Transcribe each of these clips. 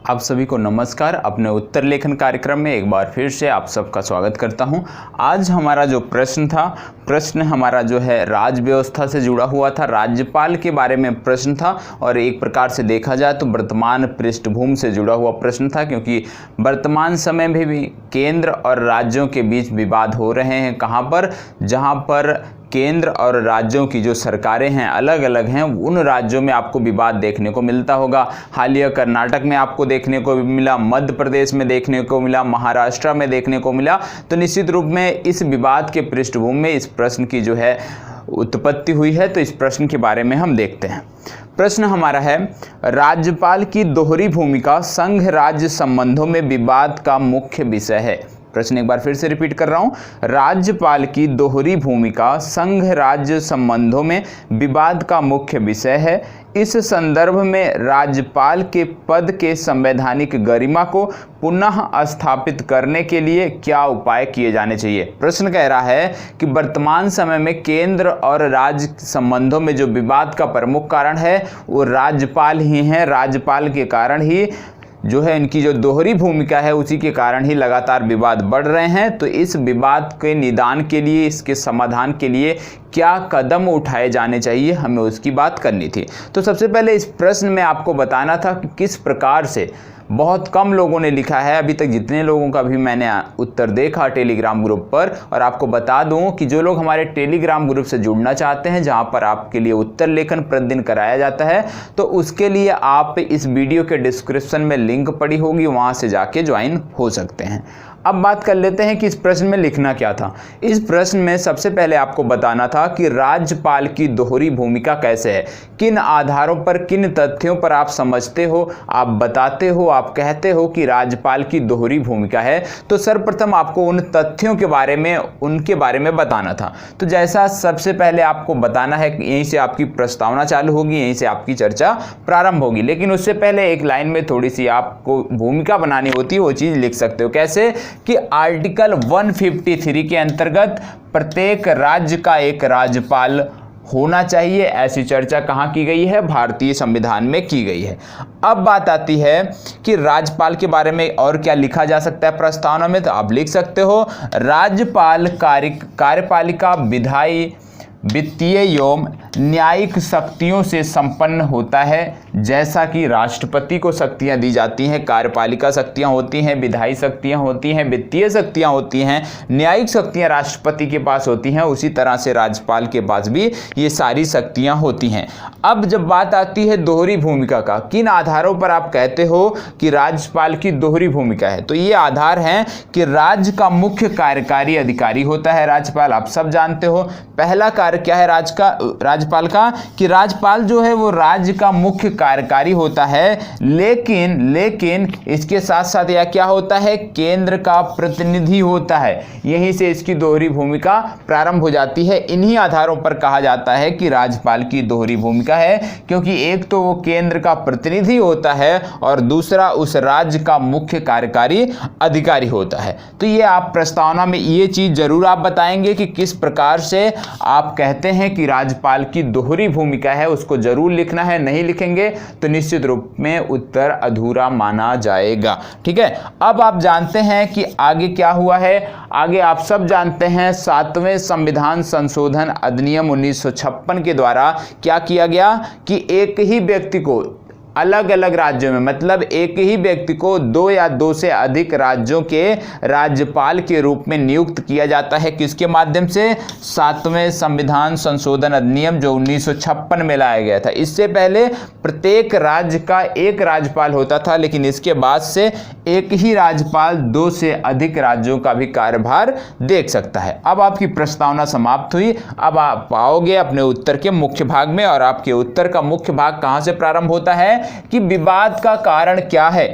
आप सभी को नमस्कार। अपने उत्तर लेखन कार्यक्रम में एक बार फिर से आप सबका स्वागत करता हूं। आज हमारा जो प्रश्न हमारा जो है राज व्यवस्था से जुड़ा हुआ था, राज्यपाल के बारे में प्रश्न था और एक प्रकार से देखा जाए तो वर्तमान पृष्ठभूमि से जुड़ा हुआ प्रश्न था, क्योंकि वर्तमान समय में भी केंद्र और राज्यों के बीच विवाद हो रहे हैं। कहाँ पर? जहाँ पर केंद्र और राज्यों की जो सरकारें हैं अलग अलग हैं, उन राज्यों में आपको विवाद देखने को मिलता होगा। हालिया कर्नाटक में आपको देखने को मिला, मध्य प्रदेश में देखने को मिला, महाराष्ट्र में देखने को मिला। तो निश्चित रूप में इस विवाद के पृष्ठभूमि में इस प्रश्न की जो है उत्पत्ति हुई है। तो इस प्रश्न के बारे में हम देखते हैं। प्रश्न हमारा है, राज्यपाल की दोहरी भूमिका संघ राज्य संबंधों में विवाद का मुख्य विषय है। प्रश्न एक बार फिर से रिपीट कर रहा हूं, राज्यपाल की दोहरी भूमिका संघ राज्य संबंधों में विवाद का मुख्य विषय है। इस संदर्भ में राज्यपाल के पद के संवैधानिक गरिमा को पुनः स्थापित करने के लिए क्या उपाय किए जाने चाहिए। प्रश्न कह रहा है कि वर्तमान समय में केंद्र और राज्य संबंधों में जो विवाद का प्रमुख कारण है वो राज्यपाल ही हैं। राज्यपाल के कारण ही जो है इनकी जो दोहरी भूमिका है उसी के कारण ही लगातार विवाद बढ़ रहे हैं। तो इस विवाद के निदान के लिए, इसके समाधान के लिए क्या कदम उठाए जाने चाहिए, हमें उसकी बात करनी थी। तो सबसे पहले इस प्रश्न में आपको बताना था कि किस प्रकार से, बहुत कम लोगों ने लिखा है अभी तक, जितने लोगों का भी मैंने उत्तर देखा टेलीग्राम ग्रुप पर। और आपको बता दूं कि जो लोग हमारे टेलीग्राम ग्रुप से जुड़ना चाहते हैं, जहां पर आपके लिए उत्तर लेखन प्रतिदिन कराया जाता है, तो उसके लिए आप इस वीडियो के डिस्क्रिप्शन में लिंक पड़ी होगी, वहां से जाके ज्वाइन हो सकते हैं। अब बात कर लेते हैं कि इस प्रश्न में लिखना क्या था। इस प्रश्न में सबसे पहले आपको बताना था कि राज्यपाल की दोहरी भूमिका कैसे है, किन आधारों पर, किन तथ्यों पर आप समझते हो, आप बताते हो, आप कहते हो कि राज्यपाल की दोहरी भूमिका है। तो सर्वप्रथम आपको उन तथ्यों के बारे में, उनके बारे में बताना था। तो जैसा सबसे पहले आपको बताना है कि यहीं से आपकी प्रस्तावना चालू होगी, यहीं से आपकी चर्चा प्रारंभ होगी। लेकिन उससे पहले एक लाइन में थोड़ी सी आपको भूमिका बनानी होती है, वो चीज़ लिख सकते हो। कैसे? कि आर्टिकल 153 के अंतर्गत प्रत्येक राज्य का एक राज्यपाल होना चाहिए। ऐसी चर्चा कहाँ की गई है? भारतीय संविधान में की गई है। अब बात आती है कि राज्यपाल के बारे में और क्या लिखा जा सकता है प्रस्तावना में। तो आप लिख सकते हो, राज्यपाल कार्यपालिका, विधायी, वित्तीय एवं न्यायिक शक्तियों से संपन्न होता है। जैसा कि राष्ट्रपति को शक्तियां दी जाती हैं, कार्यपालिका शक्तियां होती हैं, विधायी शक्तियां होती हैं, वित्तीय शक्तियां होती हैं, न्यायिक शक्तियां राष्ट्रपति के पास होती हैं, उसी तरह से राज्यपाल के पास भी ये सारी शक्तियां होती हैं। अब जब बात आती है दोहरी भूमिका का, किन आधारों पर आप कहते हो कि राज्यपाल की दोहरी भूमिका है, तो ये आधार हैं कि राज्य का मुख्य कार्यकारी अधिकारी होता है राज्यपाल। आप सब जानते हो पहला कार्य क्या है राज्यपाल का, कि राज्यपाल जो है वो राज्य का मुख्य कार्यकारी होता है। लेकिन इसके साथ साथ यह क्या होता है? केंद्र का प्रतिनिधि होता है। यहीं से इसकी दोहरी भूमिका प्रारंभ हो जाती है। इन्हीं आधारों पर कहा जाता है कि राज्यपाल की दोहरी भूमिका है, क्योंकि एक तो वो केंद्र का प्रतिनिधि होता है और दूसरा उस राज्य का मुख्य कार्यकारी अधिकारी होता है। तो ये आप प्रस्तावना में ये चीज जरूर आप बताएंगे कि किस प्रकार से आप कहते हैं कि राज्यपाल की दोहरी भूमिका है, उसको जरूर लिखना है। नहीं लिखेंगे तो निश्चित रूप में उत्तर अधूरा माना जाएगा। ठीक है। अब आप जानते हैं कि आगे क्या हुआ है। आगे आप सब जानते हैं 7वें संविधान संशोधन अधिनियम 1956 के द्वारा क्या किया गया कि एक ही व्यक्ति को अलग अलग राज्यों में, मतलब एक ही व्यक्ति को 2 या 2 से अधिक राज्यों के राज्यपाल के रूप में नियुक्त किया जाता है। किसके माध्यम से? 7वें संविधान संशोधन अधिनियम जो 1956 में लाया गया था। इससे पहले प्रत्येक राज्य का एक राज्यपाल होता था, लेकिन इसके बाद से एक ही राज्यपाल 2 से अधिक राज्यों का भी कार्यभार देख सकता है। अब आपकी प्रस्तावना समाप्त हुई। अब आप आओगे अपने उत्तर के मुख्य भाग में, और आपके उत्तर का मुख्य भाग कहां से प्रारंभ होता है कि विवाद का कारण क्या है।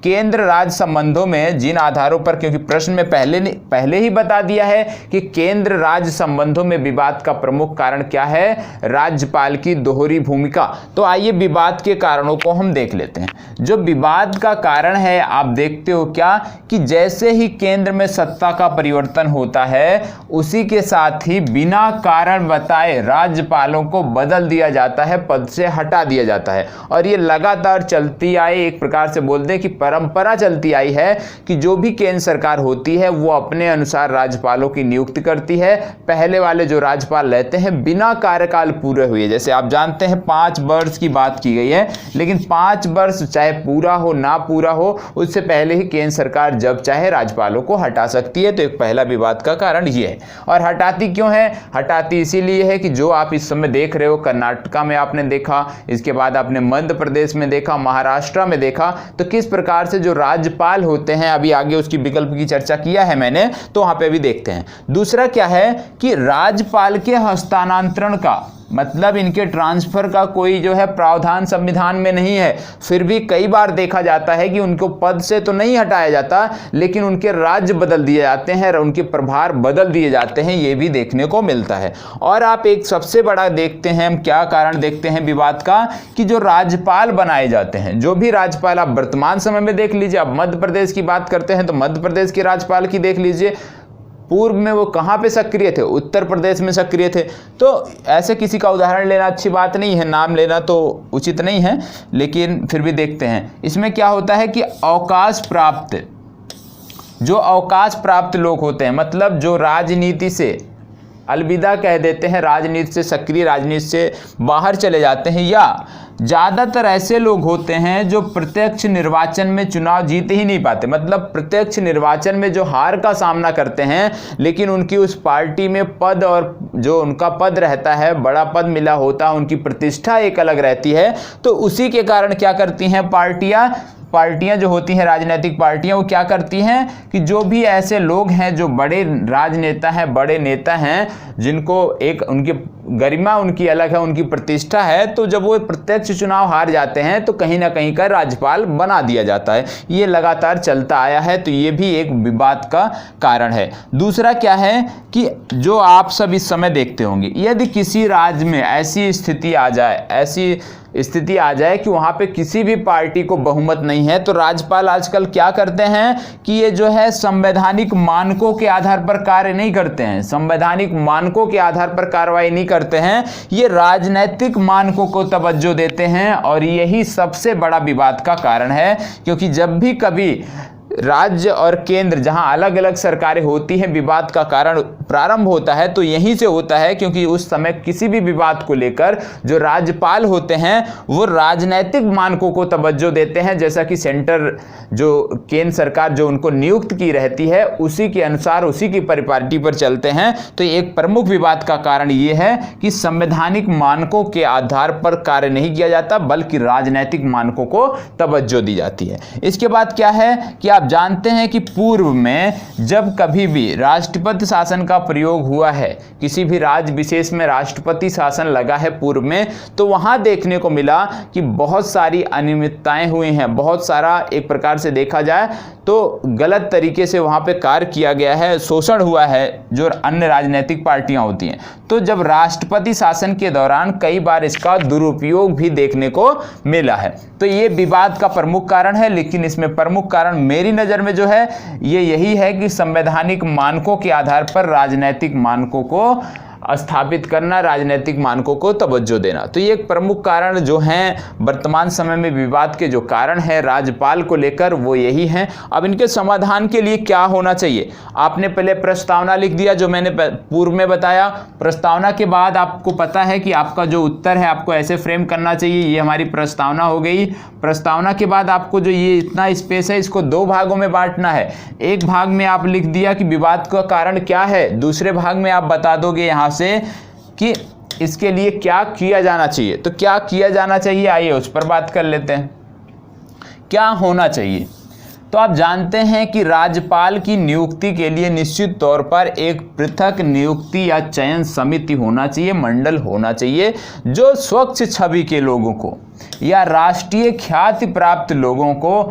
केंद्र राज्य संबंधों में जिन आधारों पर, क्योंकि प्रश्न में पहले ही बता दिया है कि केंद्र राज्य संबंधों में विवाद का प्रमुख कारण क्या है, राज्यपाल की दोहरी भूमिका। तो आइए विवाद के कारणों को हम देख लेते हैं। जो विवाद का कारण है, आप देखते हो क्या कि जैसे ही केंद्र में सत्ता का परिवर्तन होता है, उसी के साथ ही बिना कारण बताए राज्यपालों को बदल दिया जाता है, पद से हटा दिया जाता है। और ये लगातार चलती आई, एक प्रकार से बोल दें कि परंपरा चलती आई है कि जो भी केंद्र सरकार होती है वो अपने अनुसार राज्यपालों की नियुक्ति करती है। पहले वाले जो राज्यपाल रहते हैं बिना कार्यकाल पूरे हुए, जैसे आप जानते हैं 5 वर्ष की बात की गई है, लेकिन 5 वर्ष चाहे पूरा हो ना पूरा हो, उससे पहले ही केंद्र सरकार जब चाहे राज्यपालों को हटा सकती है। तो एक पहला विवाद का कारण ये है। और हटाती क्यों है? हटाती इसीलिए है कि जो आप इस समय देख रहे हो, कर्नाटका में आपने देखा, इसके बाद आपने मध्य प्रदेश में देखा, महाराष्ट्र में देखा, तो किस प्रकार से जो राज्यपाल होते हैं, अभी आगे उसकी विकल्प की चर्चा किया है मैंने, तो वहां पे भी देखते हैं। दूसरा क्या है कि राज्यपाल के हस्तांतरण का मतलब इनके ट्रांसफर का कोई जो है प्रावधान संविधान में नहीं है। फिर भी कई बार देखा जाता है कि उनको पद से तो नहीं हटाया जाता, लेकिन उनके राज्य बदल दिए जाते हैं, उनके प्रभार बदल दिए जाते हैं, ये भी देखने को मिलता है। और आप एक सबसे बड़ा देखते हैं, हम क्या कारण देखते हैं विवाद का, कि जो राज्यपाल बनाए जाते हैं, जो भी राज्यपाल आप वर्तमान समय में देख लीजिए, आप मध्य प्रदेश की बात करते हैं तो मध्य प्रदेश के राज्यपाल की देख लीजिए, पूर्व में वो कहाँ पे सक्रिय थे, उत्तर प्रदेश में सक्रिय थे। तो ऐसे किसी का उदाहरण लेना अच्छी बात नहीं है, नाम लेना तो उचित नहीं है, लेकिन फिर भी देखते हैं। इसमें क्या होता है कि जो अवकाश प्राप्त लोग होते हैं, मतलब जो राजनीति से अलविदा कह देते हैं, राजनीति से सक्रिय, राजनीति से बाहर चले जाते हैं, या ज़्यादातर ऐसे लोग होते हैं जो प्रत्यक्ष निर्वाचन में चुनाव जीत ही नहीं पाते, मतलब प्रत्यक्ष निर्वाचन में जो हार का सामना करते हैं, लेकिन उनकी उस पार्टी में पद, और जो उनका पद रहता है, बड़ा पद मिला होता है, उनकी प्रतिष्ठा एक अलग रहती है। तो उसी के कारण क्या करती हैं पार्टियां जो होती हैं, राजनीतिक पार्टियां, वो क्या करती हैं कि जो भी ऐसे लोग हैं जो बड़े राजनेता हैं, बड़े नेता हैं, जिनको एक उनकी गरिमा उनकी अलग है, उनकी प्रतिष्ठा है, तो जब वो प्रत्यक्ष चुनाव हार जाते हैं तो कहीं ना कहीं का राज्यपाल बना दिया जाता है। ये लगातार चलता आया है, तो ये भी एक विवाद का कारण है। दूसरा क्या है कि जो आप सब इस समय देखते होंगे, यदि किसी राज्य में ऐसी स्थिति आ जाए कि वहां पे किसी भी पार्टी को बहुमत नहीं है, तो राज्यपाल आजकल क्या करते हैं कि ये जो है संवैधानिक मानकों के आधार पर कार्य नहीं करते हैं, संवैधानिक मानकों के आधार पर कार्रवाई नहीं करते हैं, ये राजनैतिक मानकों को तवज्जो देते हैं। और यही सबसे बड़ा विवाद का कारण है, क्योंकि जब भी कभी राज्य और केंद्र जहां अलग अलग सरकारें होती हैं, विवाद का कारण प्रारंभ होता है तो यहीं से होता है, क्योंकि उस समय किसी भी विवाद को लेकर जो राज्यपाल होते हैं वो राजनैतिक मानकों को तवज्जो देते हैं, जैसा कि सेंटर जो केंद्र सरकार जो उनको नियुक्त की रहती है उसी के अनुसार, उसी की परिपाटी पर चलते हैं। तो एक प्रमुख विवाद का कारण ये है कि संवैधानिक मानकों के आधार पर कार्य नहीं किया जाता, बल्कि राजनैतिक मानकों को तवज्जो दी जाती है। इसके बाद क्या है कि आप जानते हैं कि पूर्व में जब कभी भी राष्ट्रपति शासन का प्रयोग हुआ है, किसी भी राज्य विशेष में राष्ट्रपति शासन लगा है पूर्व में, तो वहां देखने को मिला कि बहुत सारी अनियमितताएं हुई हैं, बहुत सारा एक प्रकार से देखा जाए तो गलत तरीके से वहां पे कार्य किया गया है, शोषण हुआ है जो अन्य राजनीतिक पार्टियां होती हैं। तो जब राष्ट्रपति शासन के दौरान कई बार इसका दुरुपयोग भी देखने को मिला है, तो ये विवाद का प्रमुख कारण है। लेकिन इसमें प्रमुख कारण मेरी नज़र में जो है ये यही है कि संवैधानिक मानकों के आधार पर राजनीतिक मानकों को स्थापित करना, राजनीतिक मानकों को तवज्जो देना। तो ये एक प्रमुख कारण जो हैं वर्तमान समय में विवाद के जो कारण है राज्यपाल को लेकर वो यही हैं। अब इनके समाधान के लिए क्या होना चाहिए? आपने पहले प्रस्तावना लिख दिया जो मैंने पूर्व में बताया। प्रस्तावना के बाद आपको पता है कि आपका जो उत्तर है आपको ऐसे फ्रेम करना चाहिए, ये हमारी प्रस्तावना हो गई। प्रस्तावना के बाद आपको जो ये इतना स्पेस है इसको 2 भागों में बांटना है। एक भाग में आप लिख दिया कि विवाद का कारण क्या है, दूसरे भाग में आप बता दोगे यहाँ से कि इसके लिए क्या किया जाना चाहिए। तो क्या किया जाना चाहिए, आइए उस पर बात कर लेते हैं। क्या होना चाहिए? तो आप जानते हैं कि राज्यपाल की नियुक्ति के लिए निश्चित तौर पर एक पृथक नियुक्ति या चयन समिति होना चाहिए, मंडल होना चाहिए, जो स्वच्छ छवि के लोगों को या राष्ट्रीय ख्याति प्राप्त लोगों को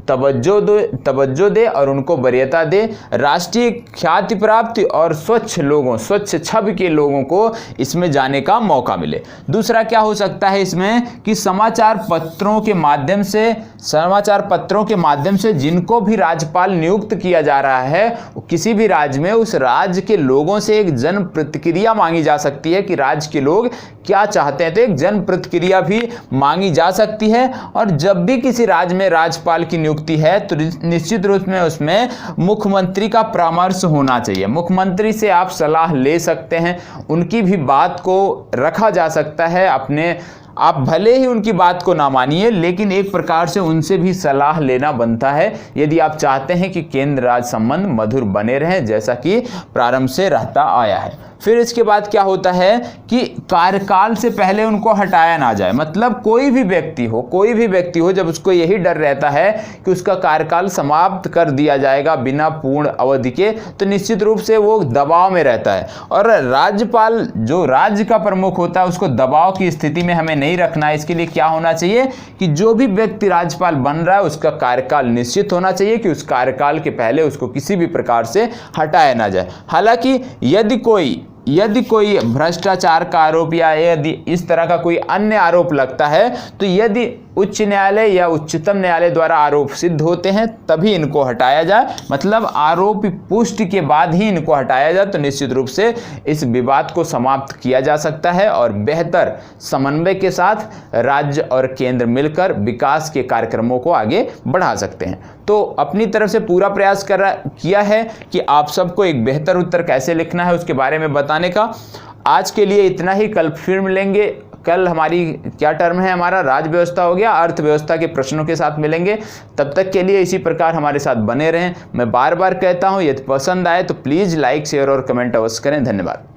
तवज्जो दे और उनको वरीयता दे। राष्ट्रीय ख्याति प्राप्त और स्वच्छ छवि के लोगों को इसमें जाने का मौका मिले। दूसरा क्या हो सकता है इसमें कि समाचार पत्रों के माध्यम से जिनको भी राज्यपाल नियुक्त किया जा रहा है किसी भी राज्य में, उस राज्य के लोगों से एक जन प्रतिक्रिया मांगी जा सकती है कि राज्य के लोग क्या चाहते हैं, तो एक जन प्रतिक्रिया भी मांगी जा सकती है। और जब भी किसी राज्य में राज्यपाल की नियुक्ति है तो निश्चित रूप में उसमें मुख्यमंत्री का परामर्श होना चाहिए। मुख्यमंत्री से आप सलाह ले सकते हैं, उनकी भी बात को रखा जा सकता है अपने, आप भले ही उनकी बात को ना मानिए लेकिन एक प्रकार से उनसे भी सलाह लेना बनता है यदि आप चाहते हैं कि केंद्र राज्य संबंध मधुर बने रहें, जैसा कि प्रारंभ से रहता आया है। फिर इसके बाद क्या होता है कि कार्यकाल से पहले उनको हटाया ना जाए। मतलब कोई भी व्यक्ति हो जब उसको यही डर रहता है कि उसका कार्यकाल समाप्त कर दिया जाएगा बिना पूर्ण अवधि के, तो निश्चित रूप से वो दबाव में रहता है। और राज्यपाल जो राज्य का प्रमुख होता है उसको दबाव की स्थिति में हमें नहीं रखना है। इसके लिए क्या होना चाहिए कि जो भी व्यक्ति राज्यपाल बन रहा है उसका कार्यकाल निश्चित होना चाहिए कि उस कार्यकाल के पहले उसको किसी भी प्रकार से हटाया ना जाए। हालांकि यदि कोई भ्रष्टाचार का आरोप या यदि इस तरह का कोई अन्य आरोप लगता है तो यदि उच्च न्यायालय या उच्चतम न्यायालय द्वारा आरोप सिद्ध होते हैं तभी इनको हटाया जाए। मतलब आरोप पुष्टि के बाद ही इनको हटाया जाए तो निश्चित रूप से इस विवाद को समाप्त किया जा सकता है और बेहतर समन्वय के साथ राज्य और केंद्र मिलकर विकास के कार्यक्रमों को आगे बढ़ा सकते हैं। तो अपनी तरफ से पूरा प्रयास किया है कि आप सबको एक बेहतर उत्तर कैसे लिखना है उसके बारे में बताने का। आज के लिए इतना ही, कल फिर मिलेंगे। कल हमारी क्या टर्म है, हमारा राज्य व्यवस्था हो गया, अर्थव्यवस्था के प्रश्नों के साथ मिलेंगे। तब तक के लिए इसी प्रकार हमारे साथ बने रहें। मैं बार बार कहता हूं यदि पसंद आए तो प्लीज़ लाइक शेयर और कमेंट अवश्य करें। धन्यवाद।